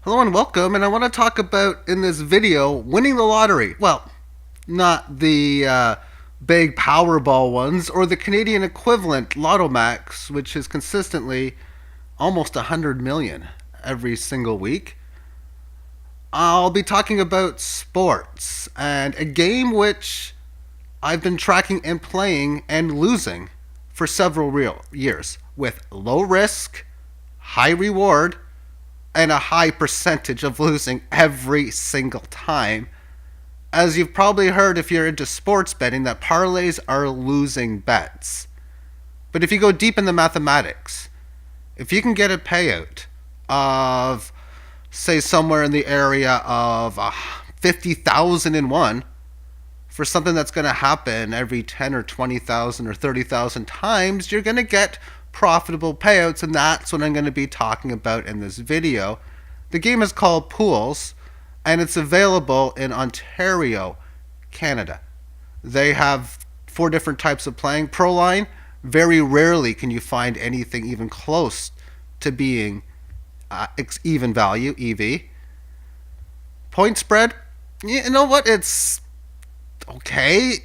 Hello and welcome, and I want to talk about in this video winning the lottery. Well, not the big Powerball ones or the Canadian equivalent Lotto Max, which is consistently almost 100 million every single week. I'll be talking about sports and a game which I've been tracking and playing and losing for several real years with low risk, high reward, and a high percentage of losing every single time. As you've probably heard if you're into sports betting, that parlays are losing bets. But if you go deep in the mathematics, if you can get a payout of, say, somewhere in the area of 50,000 in one for something that's going to happen every 10 or 20,000 or 30,000 times, you're going to get profitable payouts, and that's what I'm going to be talking about in this video. The game is called Pools, and it's available in Ontario, Canada. They have 4 different types of playing. Pro line, very rarely can you find anything even close to being even value, EV. Point spread, you know what, it's okay,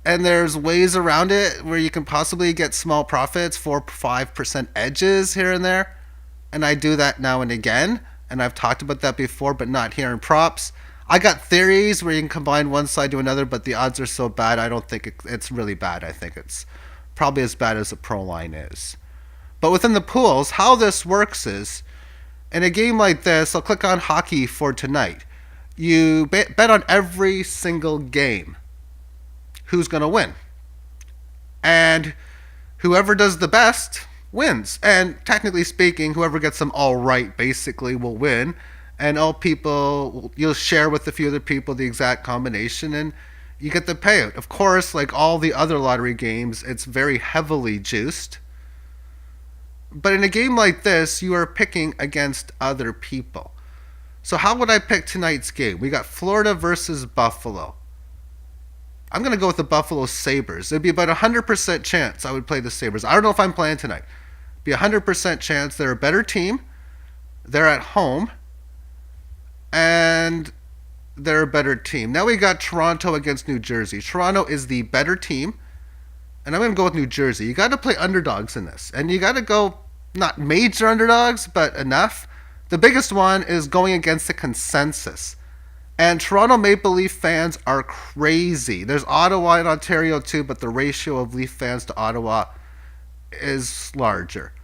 and there's ways around it where you can possibly get small profits, 4-5% edges here and there, and I do that now and again, and I've talked about that before, but not here in props. I got theories where you can combine one side to another, but the odds are so bad, I don't think it's really bad. I think it's probably as bad as the pro line is. But within the pools, how this works is, in a game like this, I'll click on hockey for tonight. You bet on every single game who's going to win. And whoever does the best wins. And technically speaking, whoever gets them all right basically will win. And all people, you'll share with a few other people the exact combination and you get the payout. Of course, like all the other lottery games, it's very heavily juiced. But in a game like this, you are picking against other people. So how would I pick tonight's game? We got Florida versus Buffalo. I'm going to go with the Buffalo Sabres. It'd be about a 100% chance I would play the Sabres. I don't know if I'm playing tonight. It'd be a 100% chance. They're a better team. They're at home. And they're a better team. Now we got Toronto against New Jersey. Toronto is the better team. And I'm going to go with New Jersey. You got to play underdogs in this. And you got to go, not major underdogs, but enough. The biggest one is going against the consensus. And Toronto Maple Leaf fans are crazy. There's Ottawa and Ontario too, but the ratio of Leaf fans to Ottawa is larger.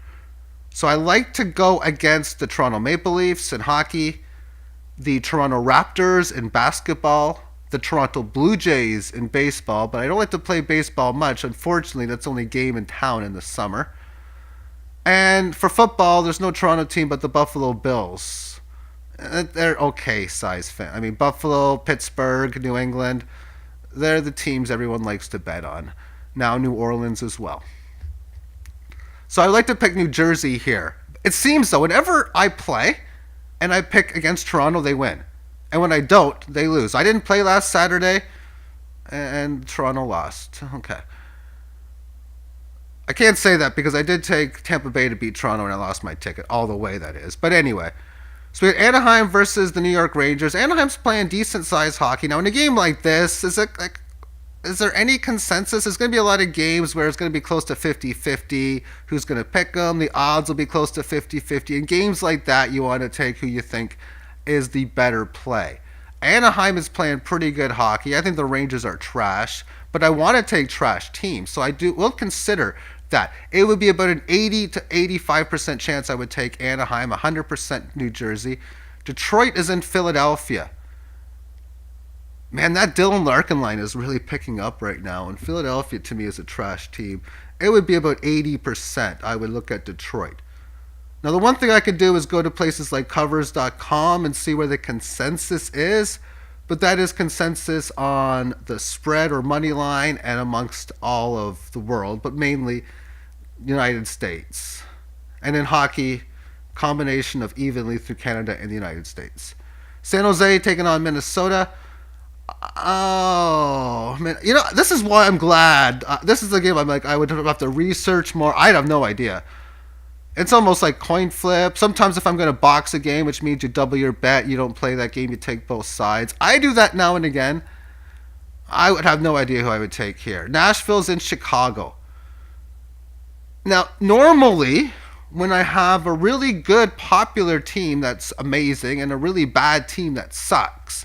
So I like to go against the Toronto Maple Leafs in hockey, the Toronto Raptors in basketball, the Toronto Blue Jays in baseball, but I don't like to play baseball much. Unfortunately, that's the only game in town in the summer. And for football, there's no Toronto team but the Buffalo Bills. They're okay size fan. I mean, Buffalo, Pittsburgh, New England, they're the teams everyone likes to bet on. Now New Orleans as well. So I like to pick New Jersey here. It seems though, whenever I play and I pick against Toronto, they win. And when I don't, they lose. I didn't play last Saturday and Toronto lost. Okay. I can't say that because I did take Tampa Bay to beat Toronto and I lost my ticket. All the way, that is. But anyway. So we have Anaheim versus the New York Rangers. Anaheim's playing decent-sized hockey. Now, in a game like this, is there any consensus? There's going to be a lot of games where it's going to be close to 50-50. Who's going to pick them? The odds will be close to 50-50. In games like that, you want to take who you think is the better play. Anaheim is playing pretty good hockey. I think the Rangers are trash, but I want to take trash teams. So will consider that. It would be about an 80 to 85% chance I would take Anaheim, 100% New Jersey. Detroit is in Philadelphia. Man, that Dylan Larkin line is really picking up right now, and Philadelphia to me is a trash team. It would be about 80% I would look at Detroit. Now, the one thing I could do is go to places like covers.com and see where the consensus is, but that is consensus on the spread or money line and amongst all of the world, but mainly United States. And in hockey, combination of evenly through Canada and the United States. San Jose taking on Minnesota. Oh, man. You know, this is why I'm glad. This is the game I'm like, I would have to research more. I have no idea. It's almost like coin flip. Sometimes if I'm going to box a game, which means you double your bet, you don't play that game, you take both sides. I do that now and again. I would have no idea who I would take here. Nashville's in Chicago. Now, normally, when I have a really good popular team that's amazing and a really bad team that sucks,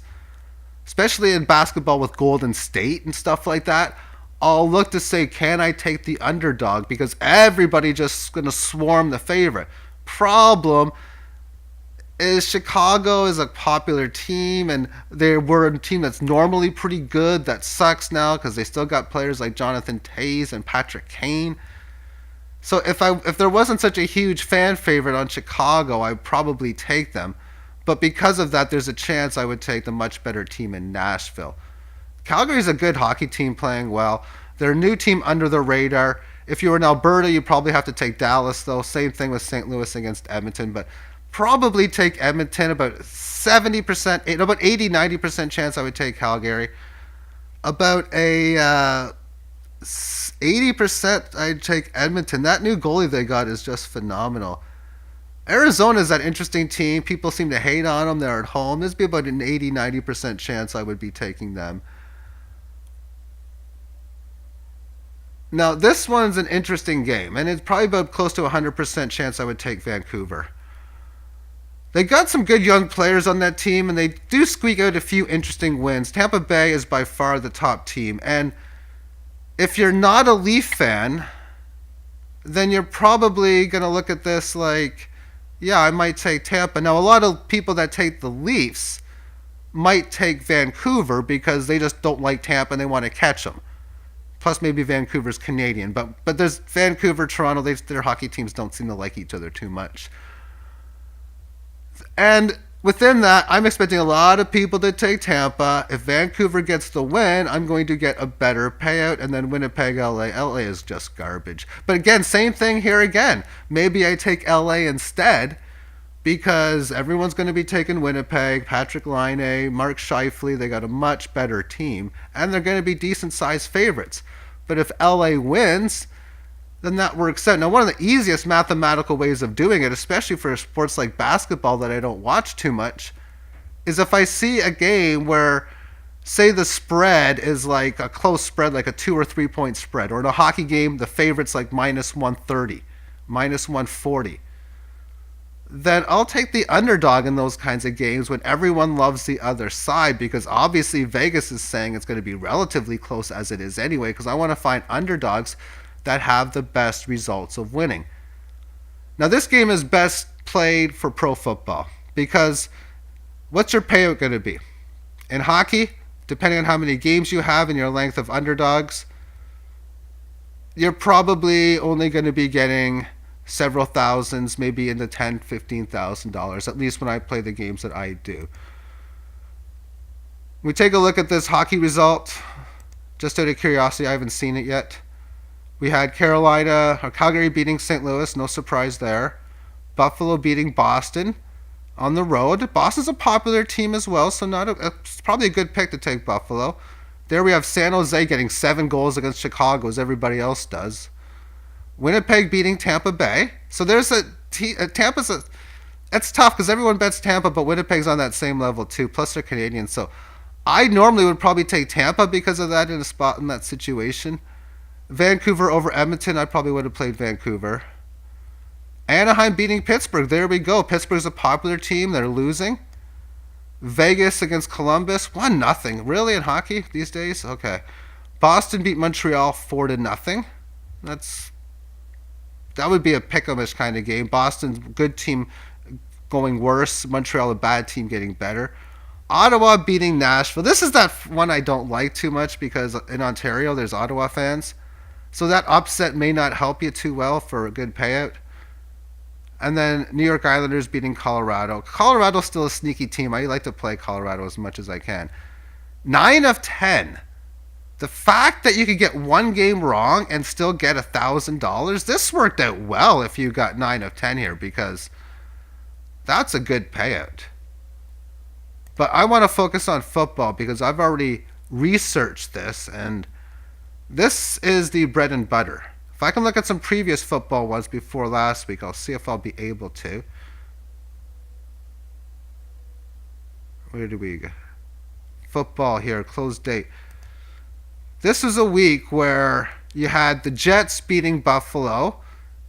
especially in basketball with Golden State and stuff like that, I'll look to say, can I take the underdog? Because everybody just going to swarm the favorite. Problem is Chicago is a popular team, and they were a team that's normally pretty good that sucks now because they still got players like Jonathan Taze and Patrick Kane. So if there wasn't such a huge fan favorite on Chicago, I'd probably take them. But because of that, there's a chance I would take the much better team in Nashville. Calgary's a good hockey team playing well. They're a new team under the radar. If you were in Alberta, you probably have to take Dallas, though. Same thing with St. Louis against Edmonton. But probably take Edmonton. About 70%, about 80-90% chance I would take Calgary. About a 80% I'd take Edmonton. That new goalie they got is just phenomenal. Arizona's that interesting team. People seem to hate on them. They're at home. There'd be about an 80-90% chance I would be taking them. Now, this one's an interesting game, and it's probably about close to 100% chance I would take Vancouver. They got some good young players on that team, and they do squeak out a few interesting wins. Tampa Bay is by far the top team, and if you're not a Leaf fan, then you're probably going to look at this like, yeah, I might take Tampa. Now, a lot of people that take the Leafs might take Vancouver because they just don't like Tampa and they want to catch them. Plus, maybe Vancouver's Canadian. But there's Vancouver, Toronto, their hockey teams don't seem to like each other too much. And within that, I'm expecting a lot of people to take Tampa. If Vancouver gets the win, I'm going to get a better payout. And then Winnipeg, LA. LA is just garbage. But again, same thing here again. Maybe I take LA instead because everyone's going to be taking Winnipeg, Patrick Laine, Mark Scheifele. They got a much better team. And they're going to be decent-sized favorites. But if LA wins, then that works out. Now, one of the easiest mathematical ways of doing it, especially for sports like basketball that I don't watch too much, is if I see a game where, say, the spread is like a close spread, like a 2 or 3 point spread, or in a hockey game, the favorite's like minus 130, minus 140, then I'll take the underdog in those kinds of games when everyone loves the other side, because obviously Vegas is saying it's going to be relatively close as it is anyway, because I want to find underdogs that have the best results of winning. Now, this game is best played for pro football because what's your payout going to be? In hockey, depending on how many games you have and your length of underdogs, you're probably only going to be getting several thousands, maybe in the $10,000, $15,000, at least when I play the games that I do. We take a look at this hockey result. Just out of curiosity, I haven't seen it yet. We had Calgary beating St. Louis, no surprise there. Buffalo beating Boston on the road. Boston's a popular team as well, so it's probably a good pick to take Buffalo. There we have San Jose getting 7 goals against Chicago, as everybody else does. Winnipeg beating Tampa Bay. So there's it's tough because everyone bets Tampa, but Winnipeg's on that same level too, plus they're Canadian. So I normally would probably take Tampa because of that in that situation. Vancouver over Edmonton, I probably would have played Vancouver. Anaheim beating Pittsburgh. There we go. Pittsburgh's a popular team. They're losing. Vegas against Columbus. 1-0. Really, in hockey these days? Okay. Boston beat Montreal 4-0. That would be a pick-em-ish kind of game. Boston's good team going worse. Montreal a bad team getting better. Ottawa beating Nashville. This is that one I don't like too much because in Ontario there's Ottawa fans. So that upset may not help you too well for a good payout. And then New York Islanders beating Colorado. Colorado's still a sneaky team. I like to play Colorado as much as I can. 9 of 10. The fact that you could get one game wrong and still get $1,000, this worked out well if you got 9 of 10 here because that's a good payout. But I want to focus on football because I've already researched this and this is the bread and butter. If If I can look at some previous football ones before last week, I'll see if I'll be able to. Where do we go? Football here, closed date. This was a week where you had the Jets beating Buffalo,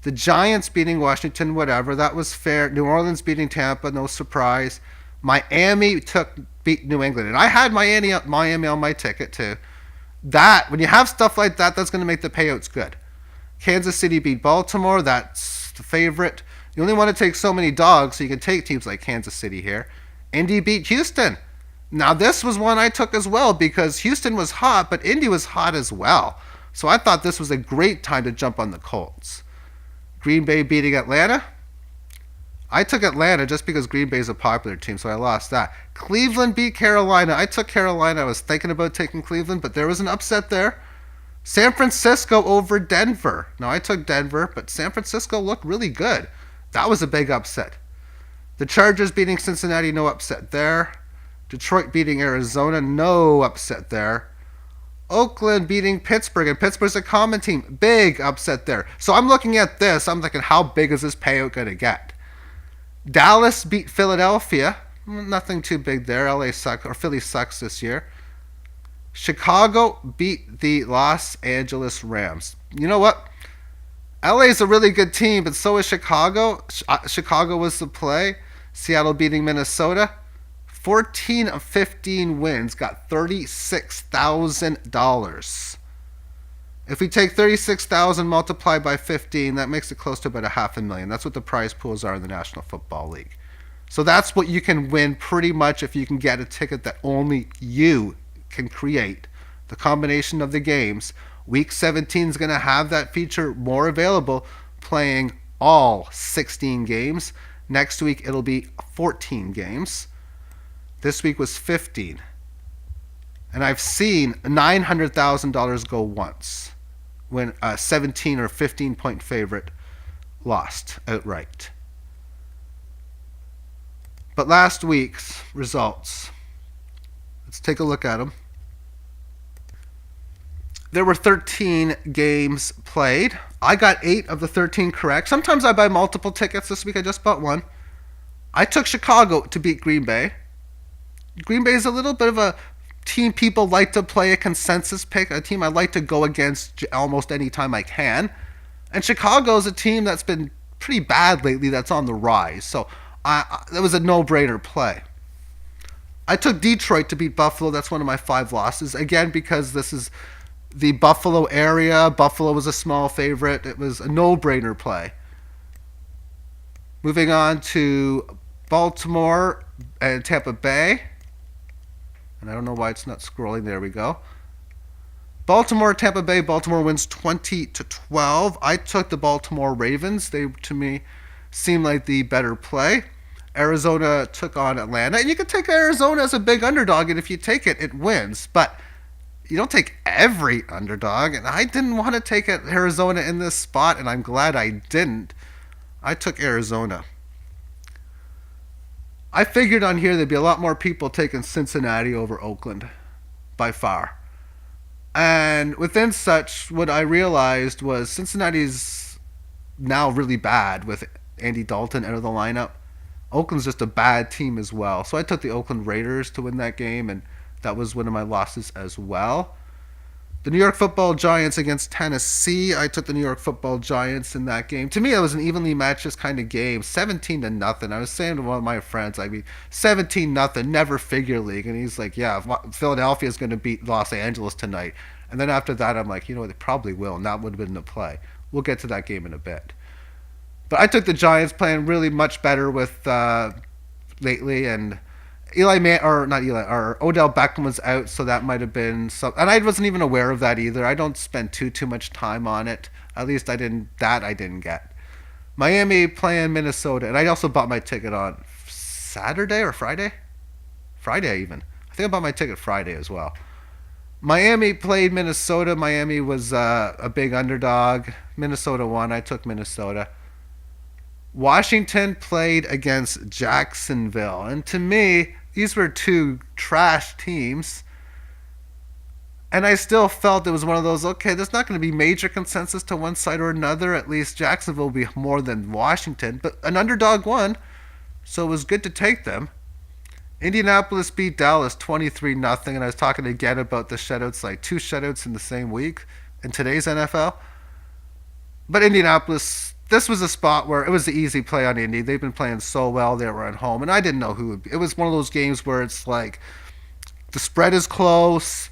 the Giants beating Washington, whatever. That was fair. New Orleans beating Tampa, no surprise. Miami beat New England. And I had Miami on my ticket too. That, when you have stuff like that, that's going to make the payouts good. Kansas City beat Baltimore. That's the favorite. You only want to take so many dogs, so you can take teams like Kansas City here. Indy beat Houston. Now, this was one I took as well because Houston was hot, but Indy was hot as well. So I thought this was a great time to jump on the Colts. Green Bay beating Atlanta. I took Atlanta just because Green Bay is a popular team, so I lost that. Cleveland beat Carolina. I took Carolina. I was thinking about taking Cleveland, but there was an upset there. San Francisco over Denver. Now, I took Denver, but San Francisco looked really good. That was a big upset. The Chargers beating Cincinnati, no upset there. Detroit beating Arizona, no upset there. Oakland beating Pittsburgh, and Pittsburgh's a common team. Big upset there. So I'm looking at this. I'm thinking, how big is this payout going to get? Dallas beat Philadelphia. Nothing too big there. LA sucks, or Philly sucks this year. Chicago beat the Los Angeles Rams. You know what? LA is a really good team, but so is Chicago. Chicago was the play. Seattle beating Minnesota. 14 of 15 wins got $36,000. If we take $36,000 multiplied by 15, that makes it close to about $500,000. That's what the prize pools are in the National Football League. So that's what you can win pretty much if you can get a ticket that only you can create. The combination of the games. Week 17 is going to have that feature more available, playing all 16 games. Next week it'll be 14 games. This week was 15. And I've seen $900,000 go once when a 17 or 15 point favorite lost outright. But last week's results, let's take a look at them. There were 13 games played. I got 8 of the 13 correct. Sometimes I buy multiple tickets. This week I just bought one. I took Chicago to beat Green Bay. Green Bay is a little bit of a team people like to play, a consensus pick, a team I like to go against almost any time I can. And Chicago is a team that's been pretty bad lately, that's on the rise. So that was a no-brainer play. I took Detroit to beat Buffalo. That's one of my 5 losses. Again, because this is the Buffalo area. Buffalo was a small favorite. It was a no-brainer play. Moving on to Baltimore and Tampa Bay. And I don't know why it's not scrolling. There we go. Baltimore, Tampa Bay. Baltimore wins 20-12. I took the Baltimore Ravens. They, to me, seem like the better play. Arizona took on Atlanta. And you can take Arizona as a big underdog, and if you take it, it wins. But you don't take every underdog. And I didn't want to take Arizona in this spot, and I'm glad I didn't. I took Arizona. I figured on here there'd be a lot more people taking Cincinnati over Oakland, by far. And within such, what I realized was Cincinnati's now really bad with Andy Dalton out of the lineup. Oakland's just a bad team as well. So I took the Oakland Raiders to win that game, and that was one of my losses as well. The New York Football Giants against Tennessee. I took the New York Football Giants in that game. To me, it was an evenly matched kind of game, 17-0. I was saying to one of my friends, 17-0, never figure league. And he's like, yeah, Philadelphia is going to beat Los Angeles tonight. And then after that, I'm like, you know what, they probably will. And that would have been the play. We'll get to that game in a bit. But I took the Giants playing really much better with lately, and Odell Beckham was out, so that might have been some. And I wasn't even aware of that either. I don't spend too much time on it. At least I didn't get. Miami playing Minnesota, and I also bought my ticket on Saturday or Friday? Friday even. I think I bought my ticket Friday as well. Miami played Minnesota. Miami was a big underdog. Minnesota won. I took Minnesota. Washington played against Jacksonville. And to me, these were 2 trash teams. And I still felt it was one of those, okay, there's not going to be major consensus to one side or another. At least Jacksonville will be more than Washington. But an underdog won, so it was good to take them. Indianapolis beat Dallas 23-0, and I was talking again about the shutouts, like 2 shutouts in the same week in today's NFL. But Indianapolis, this was a spot where it was the easy play on Indy. They've been playing so well. They were at home, and I didn't know who would be. It was one of those games where it's like the spread is close,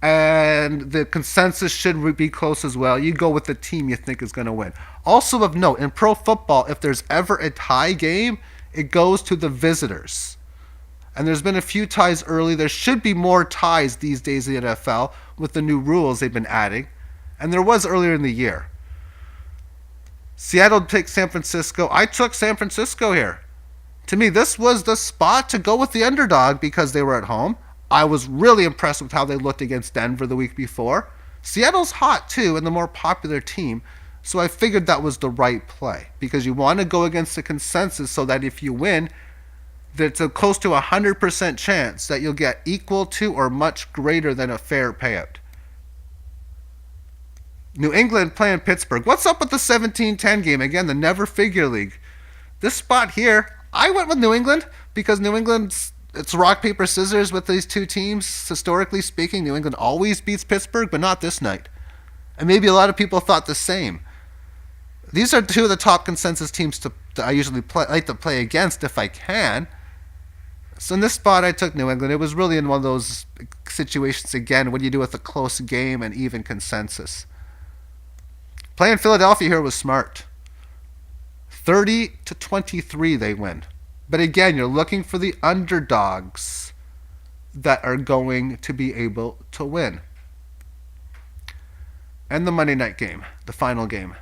and the consensus should be close as well. You go with the team you think is going to win. Also of note, in pro football, if there's ever a tie game, it goes to the visitors. And there's been a few ties early. There should be more ties these days in the NFL with the new rules they've been adding. And there was earlier in the year. Seattle takes San Francisco. I took San Francisco here. To me, this was the spot to go with the underdog because they were at home. I was really impressed with how they looked against Denver the week before. Seattle's hot too and the more popular team. So I figured that was the right play because you want to go against the consensus so that if you win, there's a close to 100% chance that you'll get equal to or much greater than a fair payout. New England playing Pittsburgh. What's up with the 17-10 game? Again, the never figure league. This spot here, I went with New England because New England's, it's rock, paper, scissors with these two teams. Historically speaking, New England always beats Pittsburgh, but not this night. And maybe a lot of people thought the same. These are 2 of the top consensus teams that I usually like to play against if I can. So in this spot, I took New England. It was really in one of those situations, again, what do you do with a close game and even consensus. Playing Philadelphia here was smart. 30-23 they win. But again, you're looking for the underdogs that are going to be able to win. And the Monday night game, the final game.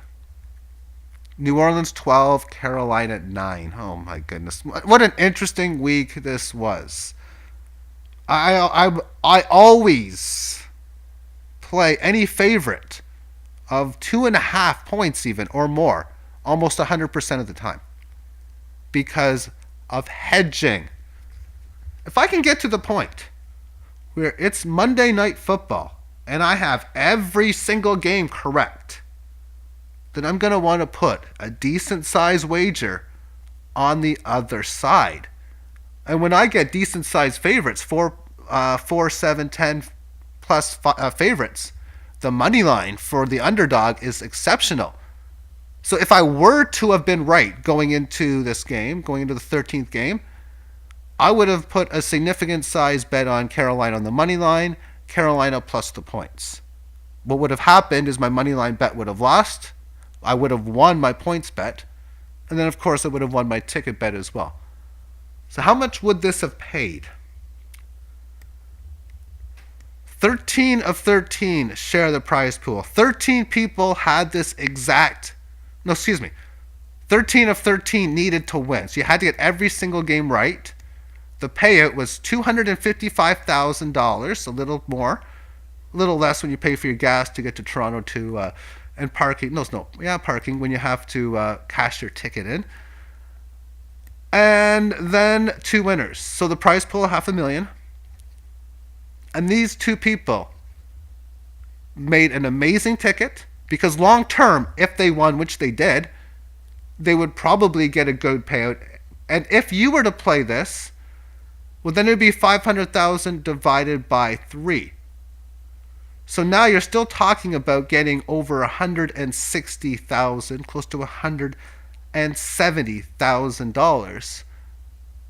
New Orleans 12, Carolina 9. Oh my goodness. What an interesting week this was. I always play any favorite of 2.5 points even or more almost 100% of the time because of hedging. If I can get to the point where it's Monday Night Football and I have every single game correct, then I'm going to want to put a decent size wager on the other side. And when I get decent size favorites, 4, 7, 10 plus favorites, the money line for the underdog is exceptional. So if I were to have been right going into this game, going into the 13th game, I would have put a significant size bet on Carolina on the money line, Carolina plus the points. What would have happened is my money line bet would have lost. I would have won my points bet. And then, of course, I would have won my ticket bet as well. So how much would this have paid? 13 of 13 share the prize pool. 13 people had this exact... 13 of 13 needed to win. So you had to get every single game right. The payout was $255,000, a little more. A little less when you pay for your gas to get to Toronto to... and parking. Parking when you have to cash your ticket in. And then 2 winners. So the prize pool, $500,000. And these 2 people made an amazing ticket because long term, if they won, which they did, they would probably get a good payout. And if you were to play this, well, then it would be $500,000 divided by 3. So now you're still talking about getting over $160,000, close to $170,000.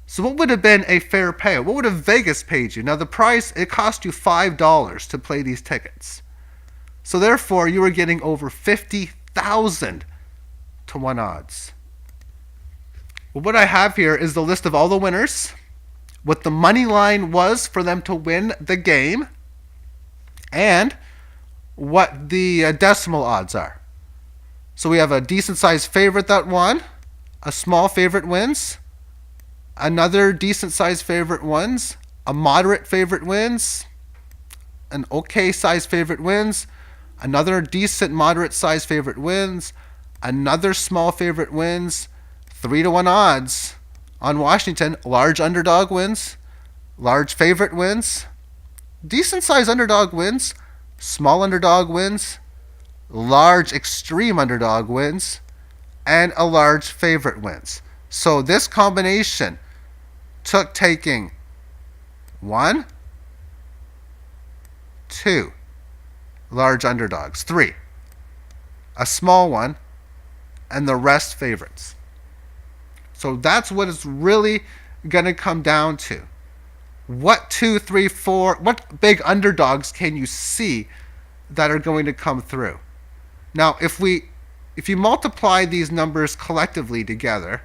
So what would have been a fair payout? What would have Vegas paid you? Now the price, it cost you $5 to play these tickets. So therefore you were getting over 50,000 to 1 odds. Well, what I have here is the list of all the winners, what the money line was for them to win the game, and what the decimal odds are. So we have a decent sized favorite that won, a small favorite wins, another decent sized favorite wins, a moderate favorite wins, an okay sized favorite wins, another decent moderate sized favorite wins, another small favorite wins, 3-1 odds on Washington, large underdog wins, large favorite wins, decent sized underdog wins, small underdog wins, large extreme underdog wins, and a large favorite wins. So this combination took taking 1, 2 large underdogs, 3, a small one, and the rest favorites. So that's what it's really going to come down to. What 2, 3, 4, what big underdogs can you see that are going to come through? Now, if you multiply these numbers collectively together,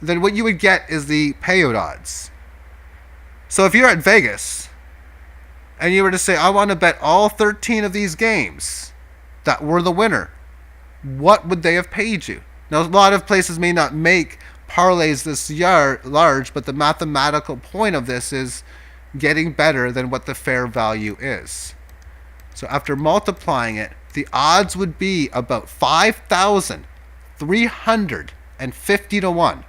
then what you would get is the payout odds. So if you're at Vegas and you were to say, I want to bet all 13 of these games that were the winner, what would they have paid you? Now, a lot of places may not make parlays this large, but the mathematical point of this is getting better than what the fair value is. So after multiplying it, the odds would be about 5,350 to 1.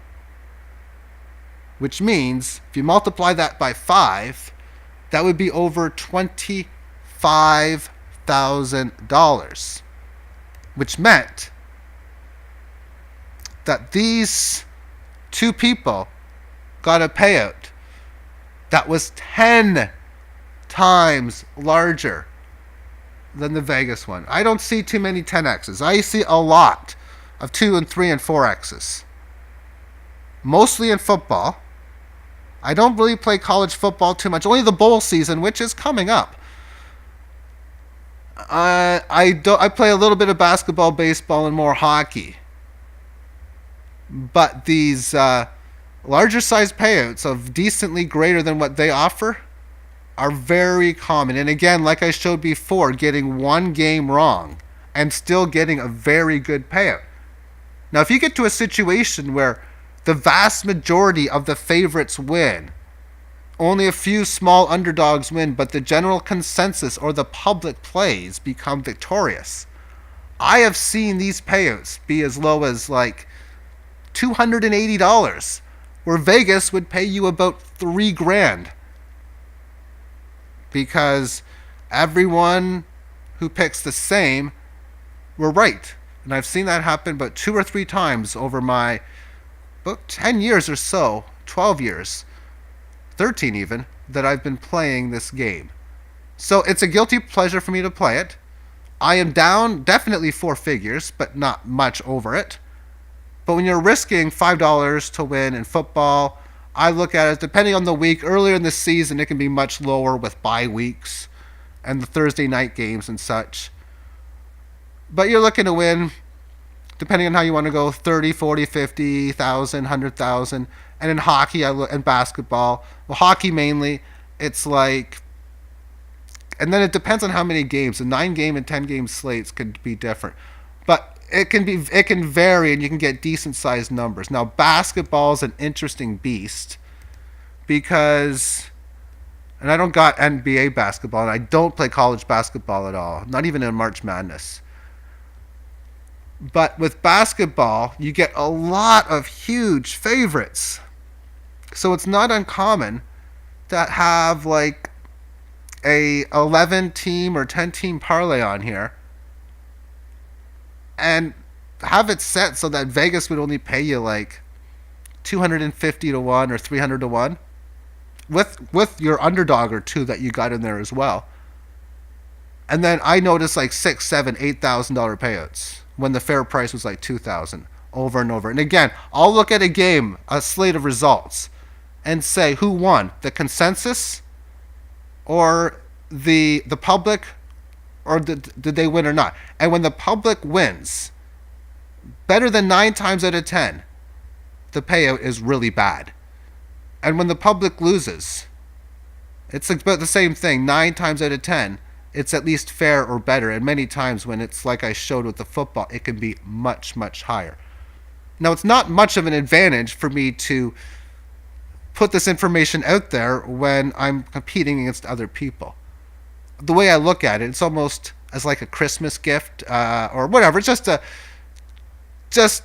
Which means, if you multiply that by 5, that would be over $25,000. Which meant that these two people got a payout that was 10 times larger than the Vegas one. I don't see too many 10x's. I see a lot of 2 and 3 and 4x's. Mostly in football. I don't really play college football too much. Only the bowl season, which is coming up. I play a little bit of basketball, baseball, and more hockey. But these larger size payouts of decently greater than what they offer are very common. And again, like I showed before, getting one game wrong and still getting a very good payout. Now, if you get to a situation where the vast majority of the favorites win, only a few small underdogs win, but the general consensus or the public plays become victorious, I have seen these payouts be as low as like $280, where Vegas would pay you about $3,000 because everyone who picks the same were right. And I've seen that happen about 2 or 3 times over my about 10 years or so, 12 years, 13 even, that I've been playing this game. So it's a guilty pleasure for me to play it. I am down definitely 4 figures, but not much over it. But when you're risking $5 to win in football, I look at it, depending on the week, earlier in the season it can be much lower with bye weeks and the Thursday night games and such. But you're looking to win, depending on how you want to go, 30, 40, 50,000, 100,000. And in hockey and basketball, well, hockey mainly, it's like, and then it depends on how many games. The 9-game and 10-game slates could be different. But it can vary, and you can get decent sized numbers. Now, basketball is an interesting beast because, and I don't got NBA basketball, and I don't play college basketball at all, not even in March Madness. But with basketball, you get a lot of huge favorites. So it's not uncommon to have like a 11-team or 10-team parlay on here and have it set so that Vegas would only pay you like 250 to 1 or 300 to 1 with your underdog or two that you got in there as well. And then I noticed like $6,000, $7,000, $8,000 payouts when the fair price was like $2,000 over and over. And again, I'll look at a game, a slate of results, and say who won, the consensus or the public, or did they win or not. And when the public wins, better than 9 times out of 10, the payout is really bad. And when the public loses, it's about the same thing. 9 times out of 10, it's at least fair or better. And many times when it's like I showed with the football, it can be much, much higher. Now, it's not much of an advantage for me to put this information out there when I'm competing against other people. The way I look at it, it's almost as like a Christmas gift or whatever. It's just this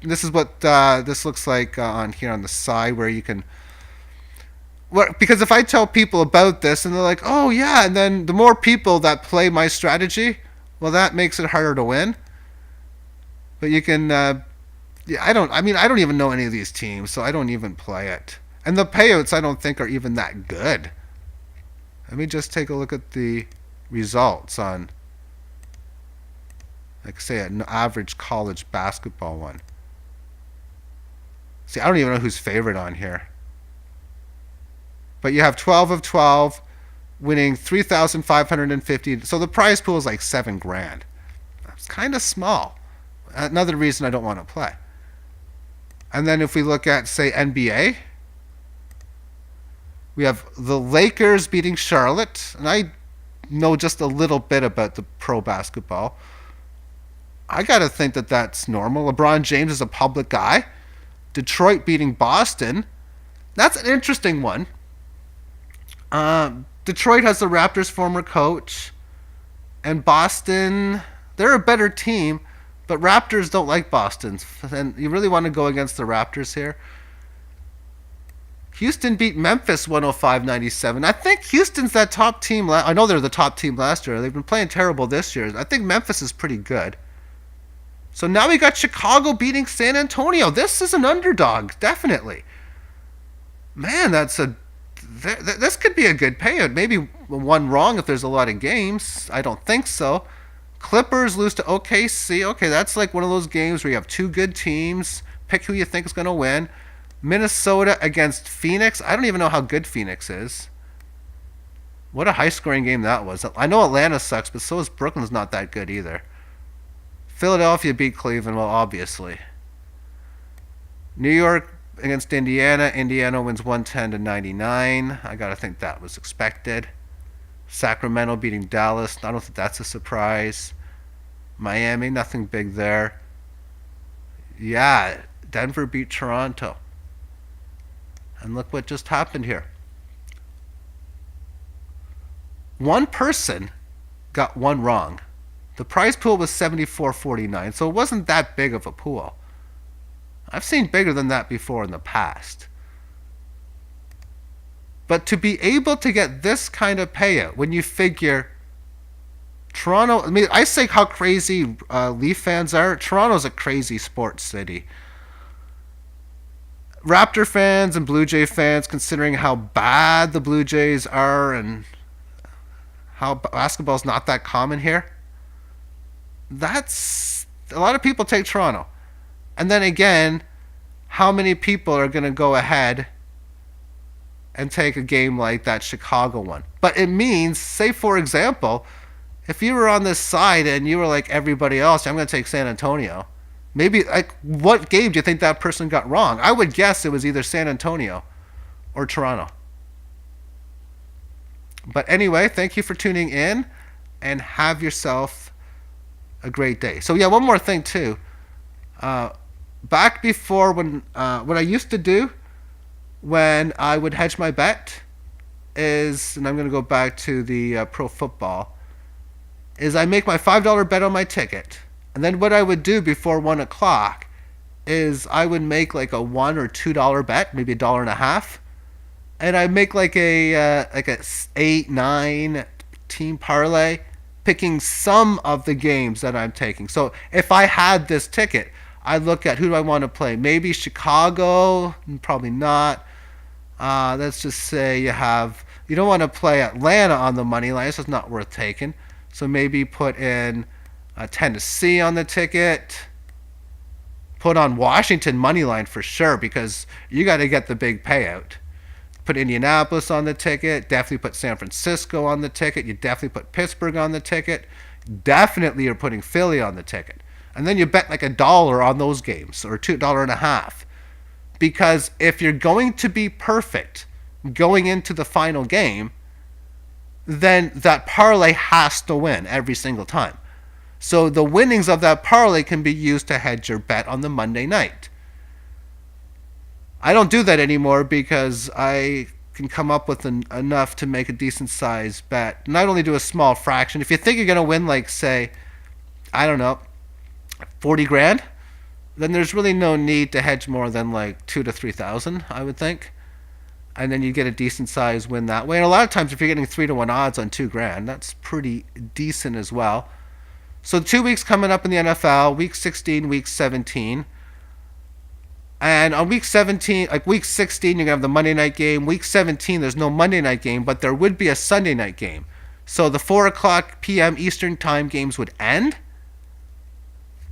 is what this looks like on here on the side, where you can Because if I tell people about this and they're like, oh yeah, and then the more people that play my strategy, well, that makes it harder to win. But you can, yeah, I don't even know any of these teams, so I don't even play it. And the payouts I don't think are even that good. Let me just take a look at the results on, like, say, an average college basketball one. See, I don't even know who's favorite on here. But you have 12 of 12, winning 3,550. So the prize pool is like 7 grand. That's kind of small. Another reason I don't want to play. And then if we look at, say, NBA, we have the Lakers beating Charlotte. And I know just a little bit about the pro basketball. I got to think that that's normal. LeBron James is a public guy. Detroit beating Boston. That's an interesting one. Detroit has the Raptors' former coach. And Boston, they're a better team. But Raptors don't like Boston. And you really want to go against the Raptors here. Houston beat Memphis 105-97. I think Houston's that top team. I know they're the top team last year. They've been playing terrible this year. I think Memphis is pretty good. So now we got Chicago beating San Antonio. This is an underdog, definitely. Man, this could be a good payout. Maybe one wrong if there's a lot of games. I don't think so. Clippers lose to OKC. Okay, that's like one of those games where you have two good teams. Pick who you think is going to win. Minnesota against Phoenix. I don't even know how good Phoenix is. What a high-scoring game that was. I know Atlanta sucks, but so is Brooklyn's not that good either. Philadelphia beat Cleveland, well, obviously. New York against Indiana. Indiana wins 110-99. I got to think that was expected. Sacramento beating Dallas. I don't think that's a surprise. Miami, nothing big there. Yeah, Denver beat Toronto. And look what just happened here. One person got one wrong. The prize pool was $74.49, so it wasn't that big of a pool. I've seen bigger than that before in the past. But to be able to get this kind of payout, when you figure Toronto, I mean, I say how crazy Leaf fans are. Toronto's a crazy sports city. Raptor fans and Blue Jay fans, considering how bad the Blue Jays are and how basketball's not that common here, that's a lot of people take Toronto. And then again, how many people are going to go ahead and take a game like that Chicago one? But it means, say for example, if you were on this side and you were like everybody else, I'm going to take San Antonio. Maybe, like, what game do you think that person got wrong? I would guess it was either San Antonio or Toronto. But anyway, thank you for tuning in and have yourself a great day. So yeah, one more thing too. Back before when what I used to do when I would hedge my bet is, and I'm going to go back to the pro football, is I make my $5 bet on my ticket. And then what I would do before 1 o'clock is I would make like a $1 or $2 bet, maybe $1.50, and I make like a 8-9 team parlay, picking some of the games that I'm taking. So if I had this ticket, I look at who do I want to play. Maybe Chicago, probably not. Let's just say you don't want to play Atlanta on the money line. It's just not worth taking. So maybe put in Tennessee on the ticket. Put on Washington money line for sure because you got to get the big payout. Put Indianapolis on the ticket. Definitely put San Francisco on the ticket. You definitely put Pittsburgh on the ticket. Definitely you're putting Philly on the ticket. And then you bet like $1 on those games or $1.50. Because if you're going to be perfect going into the final game, then that parlay has to win every single time. So the winnings of that parlay can be used to hedge your bet on the Monday night. I don't do that anymore because I can come up with enough to make a decent sized bet. And I'd only do a small fraction. If you think you're going to win, like, say, I don't know, 40 grand, then there's really no need to hedge more than like 2,000 to 3,000, I would think. and then you get a decent size win that way. And a lot of times, if you're getting 3-1 odds on $2,000, that's pretty decent as well. So 2 weeks coming up in the NFL: week 16, week 17. And on week 17, like week 16, you're gonna have the Monday night game. Week 17, there's no Monday night game, but there would be a Sunday night game. So the 4 p.m. Eastern time games would end,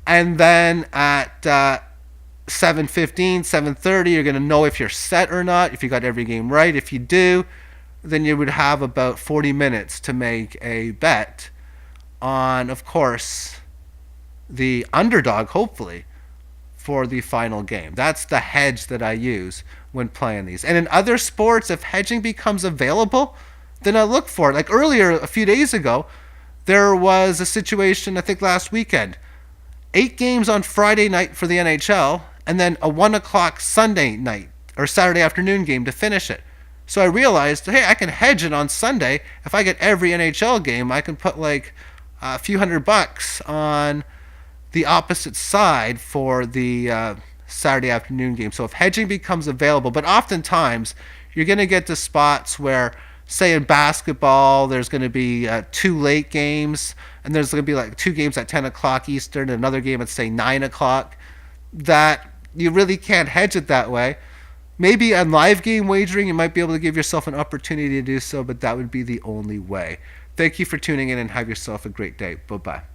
and then at 7:15, 7:30, you're gonna know if you're set or not, if you got every game right. If you do, then you would have about 40 minutes to make a bet on, of course, the underdog, hopefully, for the final game. That's the hedge that I use when playing these. And in other sports, if hedging becomes available, then I look for it. Like earlier, a few days ago, there was a situation, I think last weekend, 8 games on Friday night for the NHL, and then a 1 o'clock Sunday night or Saturday afternoon game to finish it. So I realized, hey, I can hedge it on Sunday. If I get every NHL game, I can put like a few $100 on the opposite side for the Saturday afternoon game. So if hedging becomes available, but oftentimes you're going to get to spots where, say in basketball, there's going to be 2 late games, and there's going to be like 2 games at 10 o'clock Eastern, and another game at, say, 9 o'clock, that you really can't hedge it that way. Maybe on live game wagering, you might be able to give yourself an opportunity to do so, but that would be the only way. Thank you for tuning in, and have yourself a great day. Bye-bye.